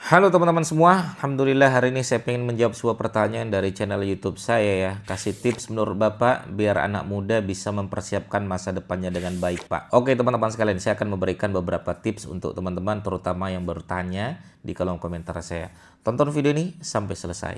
Halo teman-teman semua, Alhamdulillah hari ini saya ingin menjawab sebuah pertanyaan dari channel YouTube saya ya. Kasih tips menurut Bapak biar anak muda bisa mempersiapkan masa depannya dengan baik, Pak. Oke teman-teman sekalian, saya akan memberikan beberapa tips untuk teman-teman terutama yang bertanya di kolom komentar saya. Tonton video ini sampai selesai.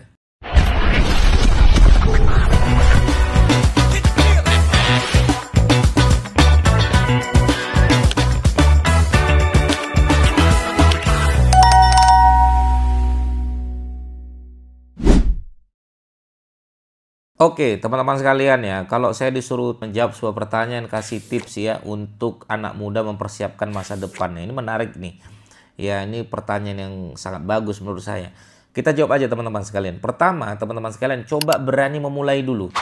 Oke, teman-teman sekalian ya, kalau saya disuruh menjawab sebuah pertanyaan, kasih tips ya untuk anak muda mempersiapkan masa depannya. Ini menarik nih. Ya, ini pertanyaan yang sangat bagus menurut saya. Kita jawab aja teman-teman sekalian. Pertama, teman-teman sekalian coba berani memulai dulu.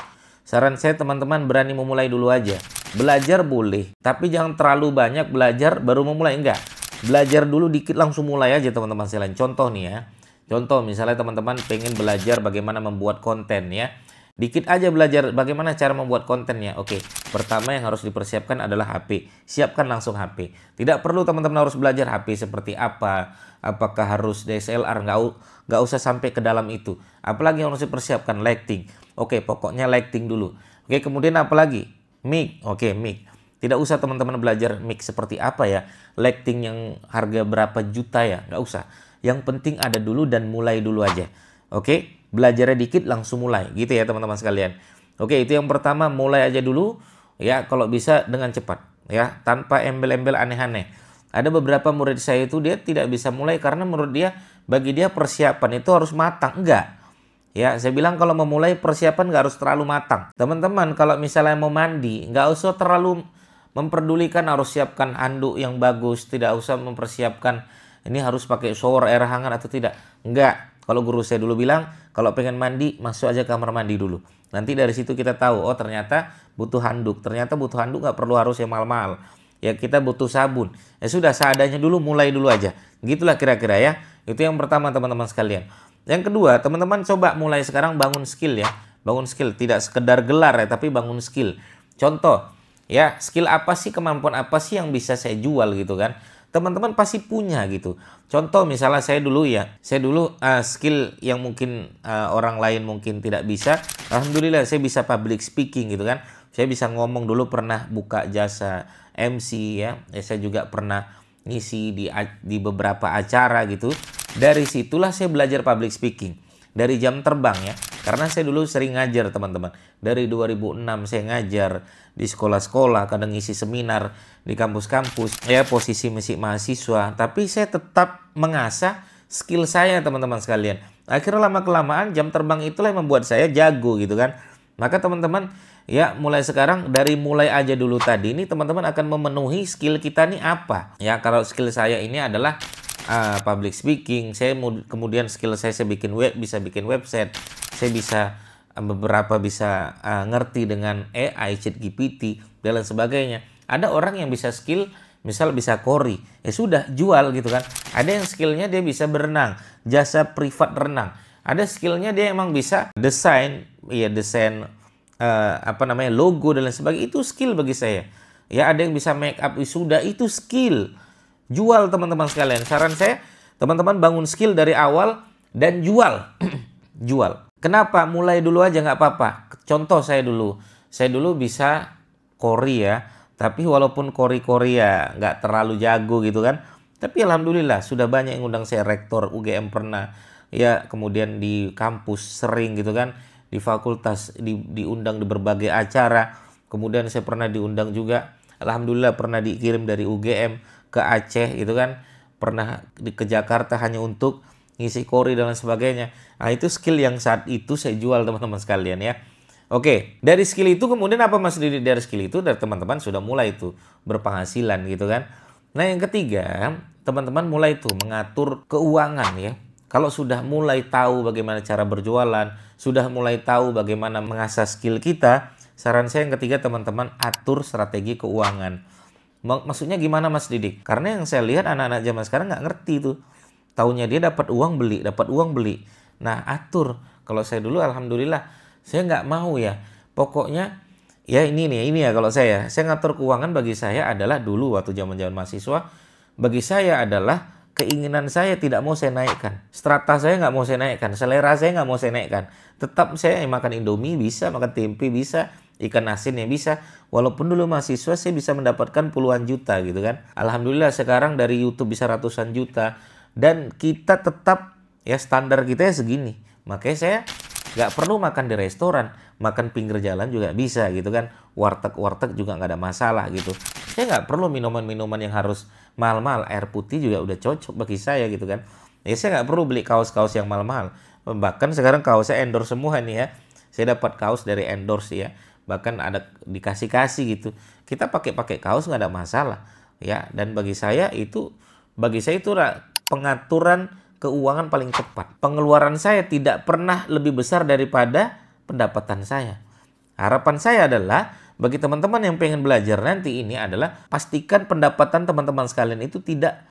Saran saya teman-teman berani memulai dulu aja. Belajar boleh, tapi jangan terlalu banyak belajar baru memulai. Enggak. Belajar dulu dikit langsung mulai aja teman-teman sekalian. Contoh nih ya. Contoh misalnya teman-teman pengen belajar bagaimana membuat konten ya. Dikit aja belajar bagaimana cara membuat kontennya. Oke, pertama yang harus dipersiapkan adalah HP. Siapkan langsung HP. Tidak perlu teman-teman harus belajar HP seperti apa. Apakah harus DSLR? Nggak usah sampai ke dalam itu. Apalagi yang harus dipersiapkan? Lighting. Oke, pokoknya lighting dulu. Oke, kemudian apalagi? Mic. Oke, mic. Tidak usah teman-teman belajar mic seperti apa ya. Lighting yang harga berapa juta ya. Nggak usah. Yang penting ada dulu dan mulai dulu aja. Oke, belajarnya dikit langsung mulai gitu ya teman-teman sekalian. Oke, itu yang pertama, mulai aja dulu ya, kalau bisa dengan cepat ya, tanpa embel-embel aneh-aneh. Ada beberapa murid saya itu dia tidak bisa mulai karena menurut dia, bagi dia persiapan itu harus matang. Enggak. Ya, saya bilang kalau memulai persiapan nggak harus terlalu matang. Teman-teman kalau misalnya mau mandi, nggak usah terlalu memperdulikan harus siapkan handuk yang bagus, tidak usah mempersiapkan ini harus pakai shower air hangat atau tidak. Enggak. Kalau guru saya dulu bilang, kalau pengen mandi, masuk aja kamar mandi dulu. Nanti dari situ kita tahu, oh ternyata butuh handuk. Ternyata butuh handuk nggak perlu harus yang mahal-mahal. Ya kita butuh sabun. Ya sudah, seadanya dulu, mulai dulu aja. Gitulah kira-kira ya. Itu yang pertama teman-teman sekalian. Yang kedua, teman-teman coba mulai sekarang bangun skill ya. Bangun skill, tidak sekedar gelar ya, tapi bangun skill. Contoh, ya skill apa sih, kemampuan apa sih yang bisa saya jual gitu kan. Teman-teman pasti punya gitu. Contoh misalnya saya dulu skill yang mungkin orang lain mungkin tidak bisa. Alhamdulillah saya bisa public speaking gitu kan. Saya bisa ngomong, dulu pernah buka jasa MC ya. Saya juga pernah ngisi di beberapa acara gitu. Dari situlah saya belajar public speaking. Dari jam terbang ya. Karena saya dulu sering ngajar teman-teman. Dari 2006 saya ngajar di sekolah-sekolah, kadang ngisi seminar di kampus-kampus. Ya posisi masih mahasiswa. Tapi saya tetap mengasah skill saya teman-teman sekalian. Akhirnya lama-kelamaan jam terbang itulah yang membuat saya jago gitu kan. Maka teman-teman ya mulai sekarang, dari mulai aja dulu tadi ini teman-teman akan memenuhi skill kita nih apa. Ya kalau skill saya ini adalah public speaking, kemudian skill saya bisa bikin website, saya bisa beberapa bisa ngerti dengan AI, ChatGPT dan lain sebagainya. Ada orang yang bisa skill, misal bisa kori, ya sudah jual gitu kan. Ada yang skillnya dia bisa berenang, jasa privat renang. Ada skillnya dia emang bisa desain, ya desain logo dan lain sebagainya. Itu skill bagi saya. Ya ada yang bisa make up wisuda, itu skill. Jual teman-teman sekalian. Saran saya, teman-teman bangun skill dari awal dan jual. Jual. Kenapa? Mulai dulu aja nggak apa-apa. Contoh saya dulu bisa kori ya. Tapi walaupun kori-kori ya nggak terlalu jago gitu kan. Tapi alhamdulillah sudah banyak yang undang saya, rektor UGM pernah. Ya kemudian di kampus sering gitu kan. Di fakultas diundang di berbagai acara. Kemudian saya pernah diundang juga. Alhamdulillah pernah dikirim dari UGM ke Aceh gitu kan, pernah ke Jakarta hanya untuk ngisi kori dan lain sebagainya. Nah itu skill yang saat itu saya jual teman-teman sekalian ya. Oke, dari skill itu kemudian apa Mas Didi? Dari skill itu dari teman-teman sudah mulai itu berpenghasilan gitu kan. Nah yang ketiga, teman-teman mulai itu mengatur keuangan ya. Kalau sudah mulai tahu bagaimana cara berjualan, sudah mulai tahu bagaimana mengasah skill kita, saran saya yang ketiga teman-teman atur strategi keuangan. Maksudnya gimana Mas Didik? Karena yang saya lihat anak-anak zaman sekarang nggak ngerti tuh. Taunya dia dapat uang beli. Nah atur. Kalau saya dulu alhamdulillah saya nggak mau ya. Pokoknya ya ini ya kalau saya ngatur keuangan bagi saya adalah dulu waktu zaman-zaman mahasiswa. Bagi saya adalah keinginan saya tidak mau saya naikkan. Strata saya nggak mau saya naikkan. Selera saya nggak mau saya naikkan. Tetap saya makan Indomie bisa, makan tempe bisa, ikan asin ya bisa. Walaupun dulu mahasiswa saya bisa mendapatkan puluhan juta gitu kan. Alhamdulillah sekarang dari YouTube bisa ratusan juta. Dan kita tetap ya standar kita ya segini. Makanya saya nggak perlu makan di restoran. Makan pinggir jalan juga bisa gitu kan. Warteg-warteg juga nggak ada masalah gitu. Saya nggak perlu minuman-minuman yang harus mahal-mahal. Air putih juga udah cocok bagi saya gitu kan. Ya saya nggak perlu beli kaos-kaos yang mahal-mahal. Bahkan sekarang kaosnya endorse semua nih ya. Saya dapat kaos dari endorse ya. Bahkan ada dikasih-kasih gitu. Kita pakai kaos nggak ada masalah ya. Dan bagi saya itu pengaturan keuangan paling tepat. Pengeluaran saya tidak pernah lebih besar daripada pendapatan saya. Harapan saya adalah bagi teman-teman yang pengen belajar nanti ini adalah pastikan pendapatan teman-teman sekalian itu tidak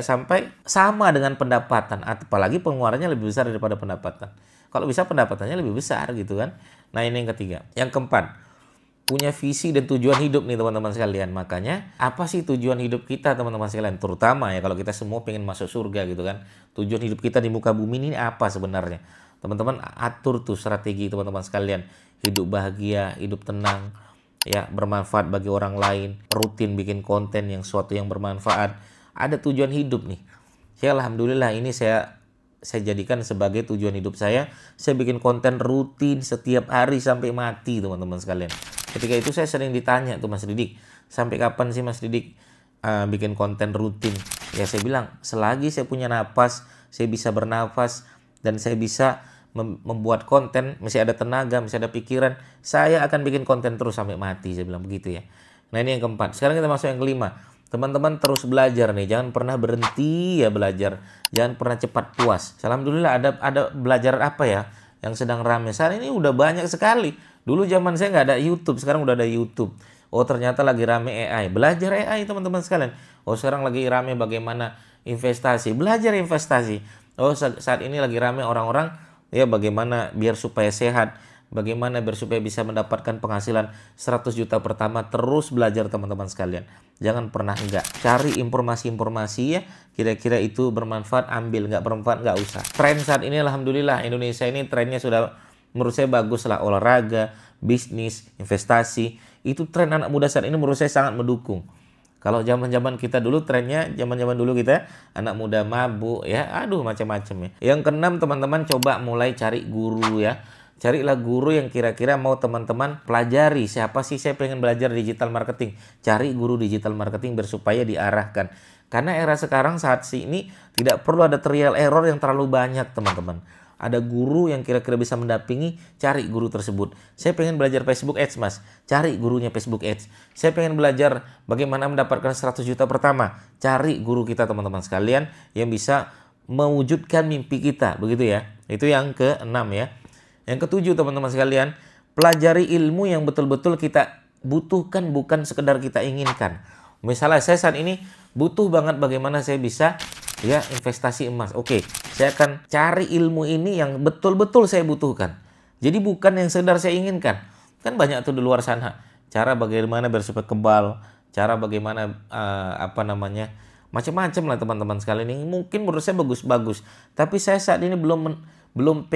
sampai sama dengan pendapatan, apalagi pengeluarannya lebih besar daripada pendapatan. Kalau bisa pendapatannya lebih besar gitu kan. Nah, ini yang ketiga. Yang keempat, punya visi dan tujuan hidup nih teman-teman sekalian. Makanya apa sih tujuan hidup kita teman-teman sekalian? Terutama ya kalau kita semua pengen masuk surga gitu kan. Tujuan hidup kita di muka bumi ini apa sebenarnya? Teman-teman atur tuh strategi teman-teman sekalian. Hidup bahagia, hidup tenang, ya bermanfaat bagi orang lain, rutin bikin konten yang suatu yang bermanfaat. Ada tujuan hidup nih. Ya alhamdulillah ini saya jadikan sebagai tujuan hidup saya. Saya bikin konten rutin setiap hari sampai mati teman-teman sekalian. Ketika itu saya sering ditanya tuh Mas Didik, sampai kapan sih Mas Didik bikin konten rutin? Ya saya bilang selagi saya punya napas, saya bisa bernafas dan saya bisa membuat konten, masih ada tenaga, masih ada pikiran, saya akan bikin konten terus sampai mati, saya bilang begitu ya. Nah ini yang keempat. Sekarang kita masuk yang kelima. Teman-teman terus belajar nih, jangan pernah berhenti ya belajar, jangan pernah cepat puas. Alhamdulillah ada belajar apa ya yang sedang ramai saat ini, udah banyak sekali. Dulu zaman saya nggak ada YouTube, sekarang udah ada YouTube. Oh ternyata lagi rame AI, belajar AI teman-teman sekalian. Oh sekarang lagi rame bagaimana investasi, belajar investasi. Oh saat ini lagi rame orang-orang ya bagaimana biar supaya sehat, bagaimana biar supaya bisa mendapatkan penghasilan 100 juta pertama. Terus belajar teman-teman sekalian. Jangan pernah enggak. Cari informasi-informasi ya, kira-kira itu bermanfaat, ambil. Enggak bermanfaat, enggak usah. Tren saat ini alhamdulillah Indonesia ini trennya sudah menurut saya bagus lah. Olahraga, bisnis, investasi. Itu tren anak muda saat ini menurut saya sangat mendukung. Kalau zaman-zaman kita dulu trennya, zaman-zaman dulu kita anak muda mabuk ya, aduh macam-macam ya. Yang keenam teman-teman coba mulai cari guru ya. Carilah guru yang kira-kira mau teman-teman pelajari. Siapa sih saya pengen belajar digital marketing? Cari guru digital marketing supaya diarahkan. Karena era sekarang saat ini tidak perlu ada trial error yang terlalu banyak teman-teman. Ada guru yang kira-kira bisa mendampingi, cari guru tersebut. Saya pengen belajar Facebook Ads Mas, cari gurunya Facebook Ads. Saya pengen belajar bagaimana mendapatkan 100 juta pertama, cari guru kita teman-teman sekalian yang bisa mewujudkan mimpi kita, begitu ya. Itu yang keenam ya. Yang ketujuh teman-teman sekalian, pelajari ilmu yang betul-betul kita butuhkan, bukan sekedar kita inginkan. Misalnya saya saat ini butuh banget bagaimana saya bisa ya investasi emas. Oke, saya akan cari ilmu ini yang betul-betul saya butuhkan. Jadi bukan yang sekedar saya inginkan. Kan banyak tuh di luar sana. Cara bagaimana biar supaya kebal, cara bagaimana macam-macam lah teman-teman sekalian. Ini mungkin menurut saya bagus-bagus. Tapi saya saat ini belum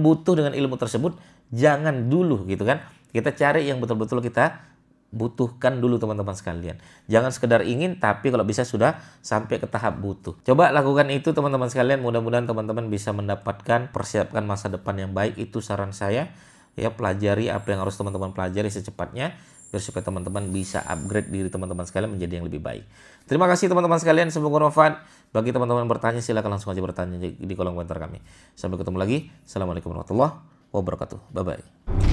butuh dengan ilmu tersebut. Jangan dulu gitu kan. Kita cari yang betul-betul kita butuhkan dulu teman-teman sekalian. Jangan sekedar ingin, tapi kalau bisa sudah sampai ke tahap butuh. Coba lakukan itu teman-teman sekalian. Mudah-mudahan teman-teman bisa mendapatkan, persiapkan masa depan yang baik. Itu saran saya. Ya, pelajari apa yang harus teman-teman pelajari secepatnya, biar supaya teman-teman bisa upgrade diri teman-teman sekalian menjadi yang lebih baik. Terima kasih teman-teman sekalian. Semoga bermanfaat. Bagi teman-teman bertanya, silakan langsung aja bertanya di kolom komentar kami. Sampai ketemu lagi. Assalamualaikum warahmatullahi wabarakatuh. Bye-bye.